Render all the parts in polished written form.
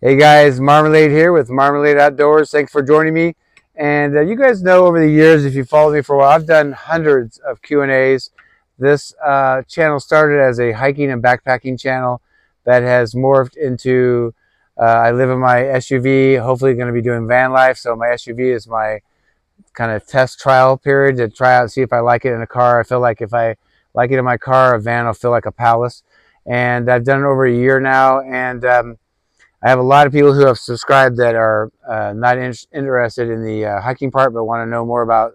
Hey guys, Marmalade here with Marmalade Outdoors. Thanks for joining me. And you guys know over the years, if you followed me for a while, I've done hundreds of Q&As. This channel started as a hiking and backpacking channel that has morphed into, I live in my SUV, hopefully going to be doing van life. So my SUV is my kind of test trial period to try out and see if I like it in a car. I feel like if I like it in my car, a van will feel like a palace. And I've done it over a year now. And I have a lot of people who have subscribed that are not interested in the hiking part, but want to know more about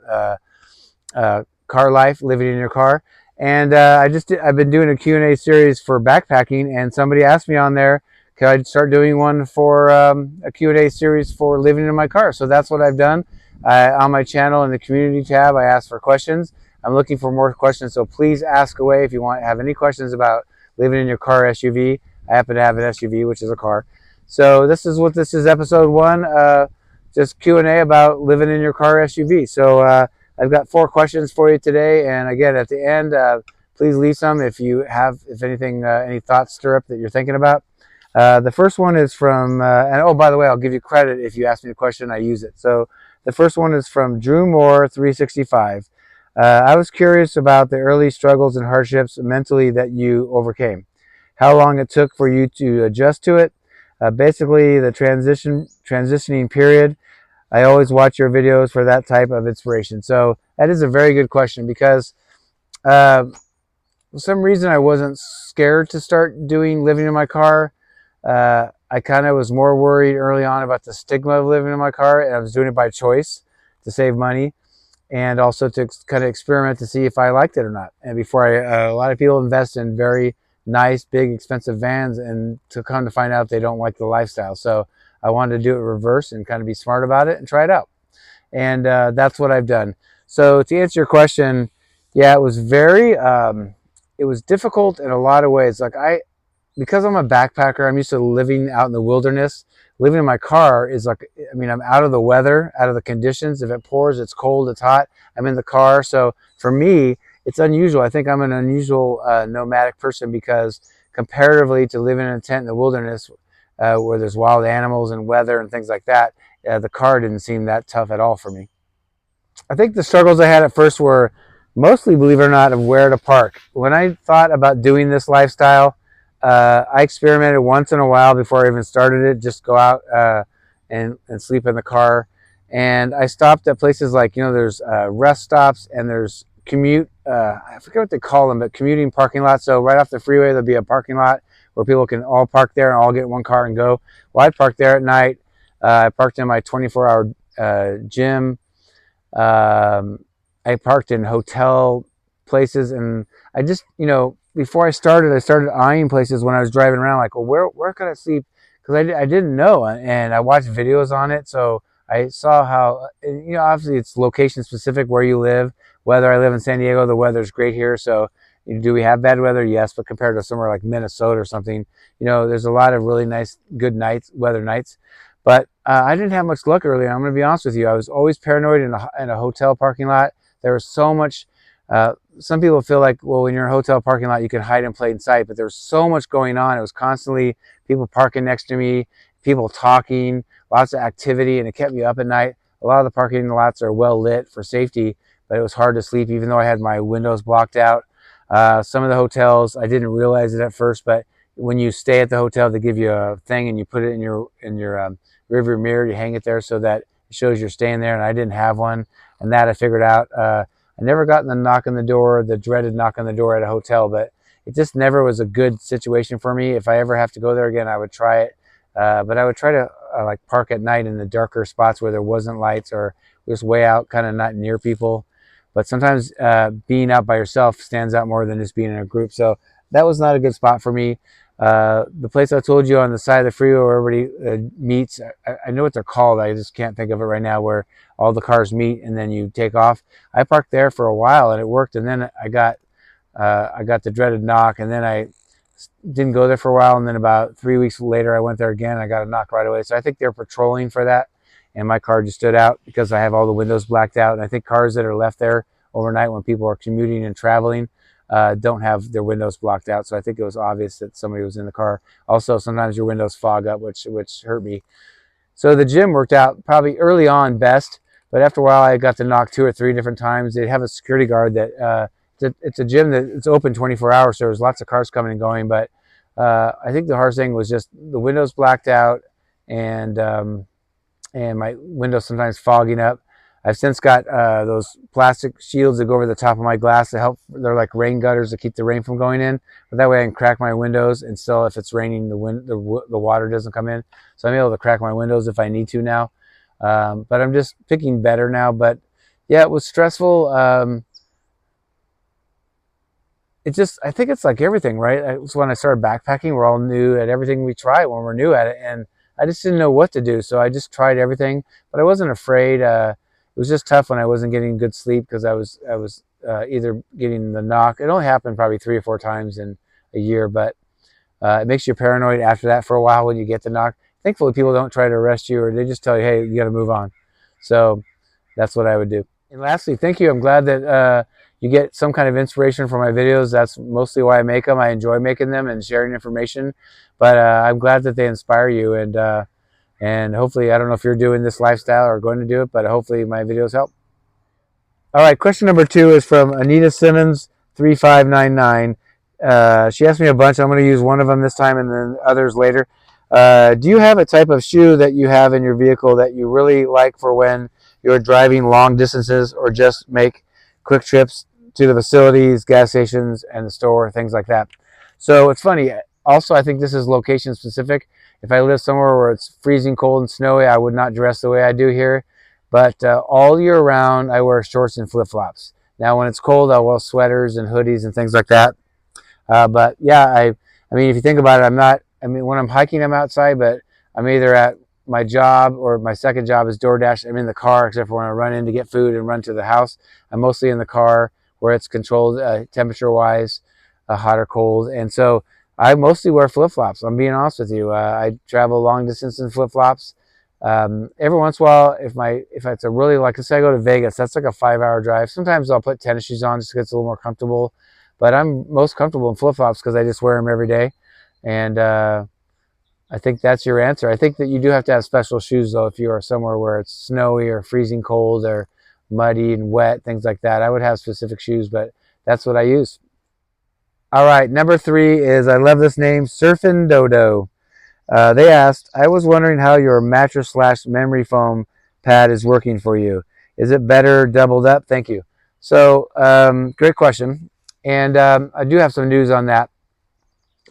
car life, living in your car. And I've been doing a Q&A series for backpacking, and somebody asked me on there, could I start doing one for a Q&A series for living in my car? So that's what I've done. On my channel in the community tab, I asked for questions. I'm looking for more questions, so please ask away if you have any questions about living in your car SUV. I happen to have an SUV, which is a car. So this is episode 1, just Q&A about living in your car SUV. So I've got 4 questions for you today, and again at the end, please leave some if anything, any thoughts stir up that you're thinking about. The first one is from, and oh, by the way, I'll give you credit if you ask me a question, I use it. So the first one is from Drew Moore 365. I was curious about the early struggles and hardships mentally that you overcame. How long it took for you to adjust to it. Basically, the transitioning period. I always watch your videos for that type of inspiration. So that is a very good question because for some reason I wasn't scared to start living in my car. I kind of was more worried early on about the stigma of living in my car, and I was doing it by choice to save money and also to kind of experiment to see if I liked it or not. And before a lot of people invest in very nice, big, expensive vans, and to come to find out they don't like the lifestyle. So I wanted to do it reverse and kind of be smart about it and try it out. And that's what I've done. So to answer your question, yeah, it was it was difficult in a lot of ways. Because I'm a backpacker, I'm used to living out in the wilderness. Living in my car is I'm out of the weather, out of the conditions. If it pours, it's cold, it's hot, I'm in the car. So for me, it's unusual. I think I'm an unusual nomadic person because comparatively to living in a tent in the wilderness where there's wild animals and weather and things like that, the car didn't seem that tough at all for me. I think the struggles I had at first were mostly, believe it or not, of where to park. When I thought about doing this lifestyle, I experimented once in a while before I even started it, just go out and sleep in the car. And I stopped at places like, there's rest stops and there's I forget what they call them, but commuting parking lots. So right off the freeway, there'll be a parking lot where people can all park there and all get in one car and go. Well, I parked there at night. I parked in my 24-hour gym. I parked in hotel places, and I just, before I started eyeing places when I was driving around, like, well, where could I sleep? Because I didn't know, and I watched videos on it, so I saw how, obviously it's location specific where you live. Whether I live in San Diego, the weather's great here, so do we have bad weather? Yes, but compared to somewhere like Minnesota or something, there's a lot of really nice, good weather nights. But I didn't have much luck early on. I'm going to be honest with you. I was always paranoid in a hotel parking lot. There was so much. Some people feel like, well, when you're in a hotel parking lot, you can hide in plain sight. But there was so much going on. It was constantly people parking next to me, people talking, lots of activity, and it kept me up at night. A lot of the parking lots are well lit for safety, but it was hard to sleep even though I had my windows blocked out. Some of the hotels, I didn't realize it at first, but when you stay at the hotel, they give you a thing and you put it in your rearview mirror. You hang it there so that it shows you're staying there, and I didn't have one, and that I figured out. I never gotten the knock on the door, the dreaded knock on the door at a hotel, but it just never was a good situation for me. If I ever have to go there again, I would try it, but I would try to park at night in the darker spots where there wasn't lights or just way out, kind of not near people. But sometimes being out by yourself stands out more than just being in a group. So that was not a good spot for me. The place I told you on the side of the freeway where everybody meets, I know what they're called. I just can't think of it right now, where all the cars meet and then you take off. I parked there for a while and it worked. And then I got the dreaded knock, and then I didn't go there for a while. And then about 3 weeks later, I went there again. And I got a knock right away. So I think they're patrolling for that. And my car just stood out because I have all the windows blacked out. And I think cars that are left there overnight when people are commuting and traveling, don't have their windows blocked out. So I think it was obvious that somebody was in the car. Also, sometimes your windows fog up, which hurt me. So the gym worked out probably early on best, but after a while I got to knock 2 or 3 different times. They have a security guard that it's a gym that it's open 24 hours, so there's lots of cars coming and going. But I think the hardest thing was just the windows blacked out, and my windows sometimes fogging up. I've since got those plastic shields that go over the top of my glass to help. They're like rain gutters to keep the rain from going in. But that way I can crack my windows, and still, if it's raining, the water doesn't come in. So I'm able to crack my windows if I need to now. But I'm just picking better now. But yeah, it was stressful. I think it's like everything, right? It was when I started backpacking. We're all new at everything we try when we're new at it, and I just didn't know what to do. So I just tried everything, but I wasn't afraid. It was just tough when I wasn't getting good sleep because I was either getting the knock. It only happened probably 3 or 4 times in a year, but it makes you paranoid after that for a while when you get the knock. Thankfully, people don't try to arrest you, or they just tell you, hey, you got to move on. So that's what I would do. And lastly, thank you. I'm glad that you get some kind of inspiration from my videos. That's mostly why I make them. I enjoy making them and sharing information, but I'm glad that they inspire you. And hopefully, I don't know if you're doing this lifestyle or going to do it, but hopefully my videos help. All right, question number 2 is from Anita Simmons 3599. She asked me a bunch. I'm going to use one of them this time and then others later. Do you have a type of shoe that you have in your vehicle that you really like for when you're driving long distances or just make quick trips to the facilities, gas stations, and the store, things like that? So it's funny. Also, I think this is location specific. If I live somewhere where it's freezing cold and snowy, I would not dress the way I do here. But all year round, I wear shorts and flip-flops. Now, when it's cold, I'll wear sweaters and hoodies and things like that. But yeah, I mean, if you think about it, when I'm hiking, I'm outside, but I'm either at my job or my second job is DoorDash. I'm in the car, except for when I run in to get food and run to the house. I'm mostly in the car where it's controlled temperature-wise, hot or cold. And so I mostly wear flip-flops. I'm being honest with you. I travel long distance in flip-flops. Every once in a while, if it's a really, like, let's say I go to Vegas, that's like a 5-hour drive. Sometimes I'll put tennis shoes on just to get a little more comfortable. But I'm most comfortable in flip-flops because I just wear them every day. And I think that's your answer. I think that you do have to have special shoes, though, if you are somewhere where it's snowy or freezing cold or muddy and wet, things like that. I would have specific shoes, but that's what I use. All right, number 3 is, I love this name, Surfin' Dodo. They asked, I was wondering how your mattress / memory foam pad is working for you. Is it better doubled up? Thank you. So, great question. And I do have some news on that.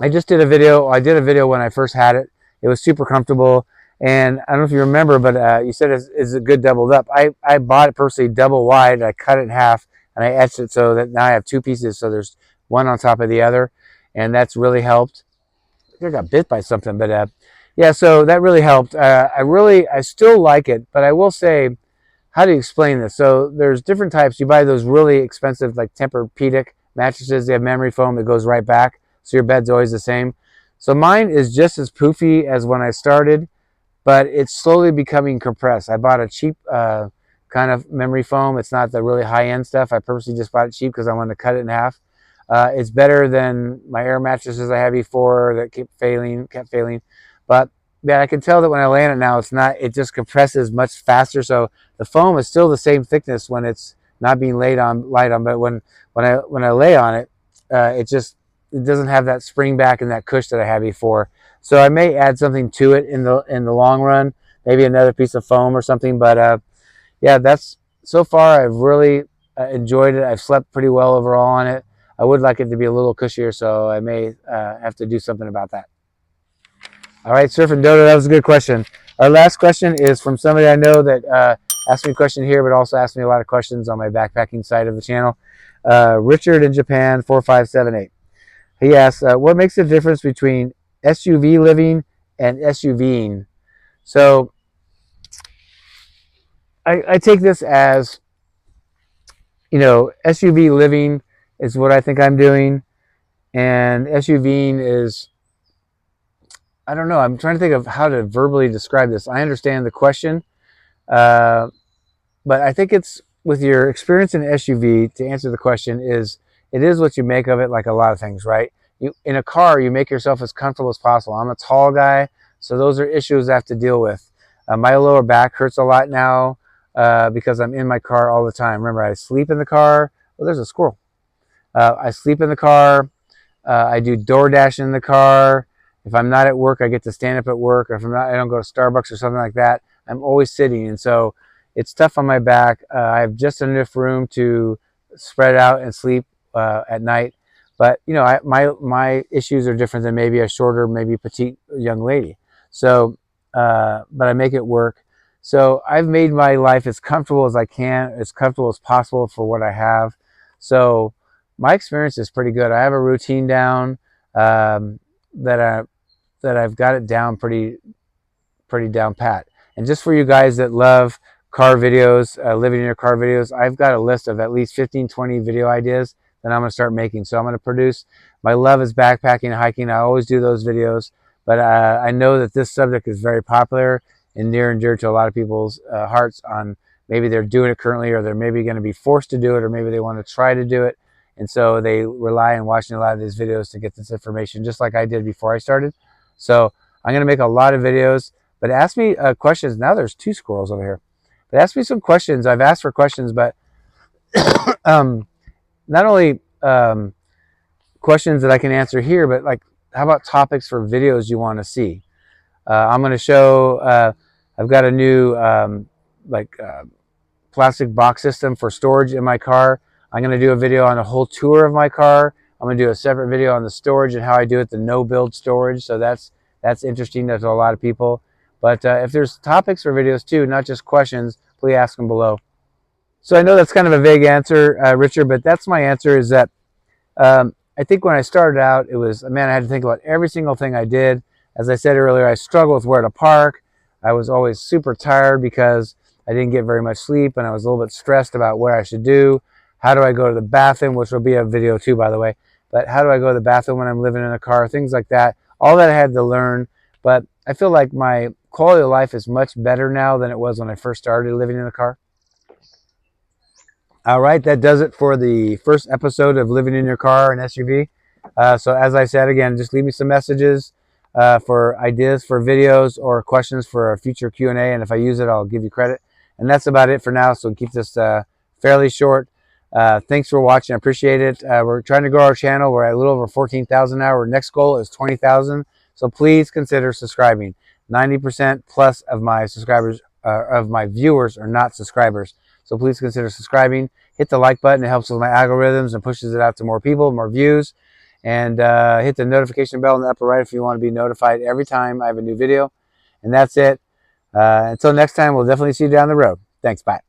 I did a video when I first had it. It was super comfortable. And I don't know if you remember, but you said, is it good doubled up? I bought it personally double wide. I cut it in half, and I etched it so that now I have 2 pieces. So there's one on top of the other. And that's really helped. I think I got bit by something, but yeah, so that really helped. I still like it, but I will say, how do you explain this? So there's different types. You buy those really expensive, like Tempur-Pedic mattresses. They have memory foam that goes right back, so your bed's always the same. So mine is just as poofy as when I started, but it's slowly becoming compressed. I bought a cheap kind of memory foam. It's not the really high-end stuff. I purposely just bought it cheap because I wanted to cut it in half. It's better than my air mattresses I had before that kept failing. But yeah, I can tell that when I lay on it now, it just compresses much faster. So the foam is still the same thickness when it's not being light on. But when I lay on it, it doesn't have that spring back and that cush that I had before. So I may add something to it in the long run, maybe another piece of foam or something. But yeah, so far I've really enjoyed it. I've slept pretty well overall on it. I would like it to be a little cushier, so I may have to do something about that. All right, Surfing Dodo, that was a good question. Our last question is from somebody I know that asked me a question here, but also asked me a lot of questions on my backpacking side of the channel. Richard in Japan, 4578. He asks, what makes the difference between SUV living and SUVing? So I take this as, SUV living is what I think I'm doing, and SUVing is, I don't know. I'm trying to think of how to verbally describe this. I understand the question, but I think it's with your experience in SUV, to answer the question, is it is what you make of it, like a lot of things, right? In a car, you make yourself as comfortable as possible. I'm a tall guy, so those are issues I have to deal with. My lower back hurts a lot now because I'm in my car all the time. Remember, I sleep in the car. Oh, there's a squirrel. I sleep in the car. I do DoorDash in the car. If I'm not at work, I get to stand up at work. Or if I'm not, I don't go to Starbucks or something like that. I'm always sitting, and so it's tough on my back. I have just enough room to spread out and sleep at night. But you know, my issues are different than maybe a shorter, maybe petite young lady. So, but I make it work. So I've made my life as comfortable as I can, as comfortable as possible for what I have. So my experience is pretty good. I have a routine down that I've got it down pretty down pat. And just for you guys that love car videos, living in your car videos, I've got a list of at least 15, 20 video ideas that I'm going to start making. So I'm going to produce. My love is backpacking and hiking. I always do those videos, but I know that this subject is very popular and near and dear to a lot of people's hearts. On maybe they're doing it currently, or they're maybe going to be forced to do it, or maybe they want to try to do it. And so they rely on watching a lot of these videos to get this information, just like I did before I started. So I'm going to make a lot of videos, but ask me questions. Now there's two squirrels over here. But ask me some questions. I've asked for questions, but not only questions that I can answer here, but like, how about topics for videos you want to see? I'm going to show, I've got a new plastic box system for storage in my car. I'm going to do a video on a whole tour of my car. I'm going to do a separate video on the storage and how I do it, the no-build storage. So that's interesting to a lot of people. But if there's topics for videos too, not just questions, please ask them below. So I know that's kind of a vague answer, Richard, but that's my answer, is that I think when I started out, it was, man, I had to think about every single thing I did. As I said earlier, I struggled with where to park. I was always super tired because I didn't get very much sleep, and I was a little bit stressed about what I should do. How do I go to the bathroom, which will be a video too, by the way. But how do I go to the bathroom when I'm living in a car, things like that. All that I had to learn. But I feel like my quality of life is much better now than it was when I first started living in a car. All right, that does it for the first episode of Living in Your Car and SUV. So as I said, again, just leave me some messages for ideas for videos or questions for a future Q&A, and if I use it, I'll give you credit. And that's about it for now, so keep this fairly short. Thanks for watching. I appreciate it. We're trying to grow our channel. We're at a little over 14,000 now. Our next goal is 20,000, so please consider subscribing. 90% plus of my subscribers, of my viewers, are not subscribers. So please consider subscribing. Hit the like button. It helps with my algorithms and pushes it out to more people, more views. And hit the notification bell in the upper right if you want to be notified every time I have a new video. And that's it. Until next time, we'll definitely see you down the road. Thanks. Bye.